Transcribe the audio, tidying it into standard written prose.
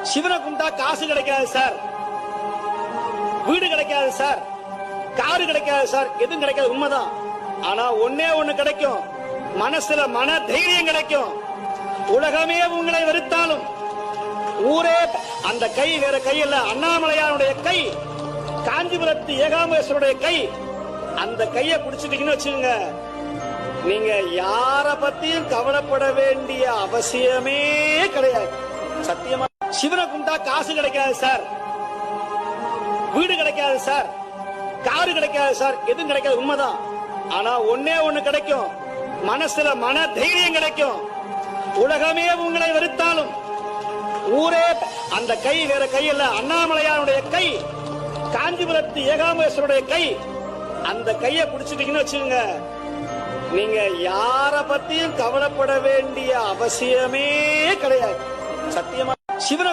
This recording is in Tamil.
சிவனை கும்பிட்டா காசு கிடைக்காது சார், வீடு கிடைக்காது சார், காரு கிடைக்காது சார், எதுவும் கிடைக்காது உண்மைதான். ஆனா ஒன்னே ஒண்ணு கிடைக்கும், மனசுல மன தைரியம் கிடைக்கும். உலகமே உங்களை வெறுத்தாலும், ஊரே, அந்த கை வேற கை இல்ல, அண்ணாமலையாருடைய கை, காஞ்சிபுரத்து ஏகாம்பரேஸ்வருடைய கை. அந்த கையை பிடிச்சிட்டீங்கன்னு வச்சுக்கோங்க, நீங்க யார பத்தியும் கவலைப்பட வேண்டிய அவசியமே கிடையாது. சத்தியமா சிவனை கும்பிட்டா காசு கிடைக்காது சார், வீடு கிடைக்காது சார், காரு கிடைக்காது சார், எதுவும் கிடைக்காது உண்மைதான். ஆனா ஒன்னே ஒண்ணு கிடைக்கும், மனசுல மன தைரியம் கிடைக்கும். உலகமே உங்களை வெறுத்தாலும், ஊரே, அந்த கை வேற கை இல்ல, அண்ணாமலையாருடைய கை, காஞ்சிபுரத்து ஏகாம்பரேஸ்வருடைய கை. அந்த கையை பிடிச்சிட்டீங்கன்னு வச்சுக்கோங்க, நீங்க யார பத்தியும் கவலைப்பட வேண்டிய அவசியமே கிடையாது. சத்தியமா சிவனை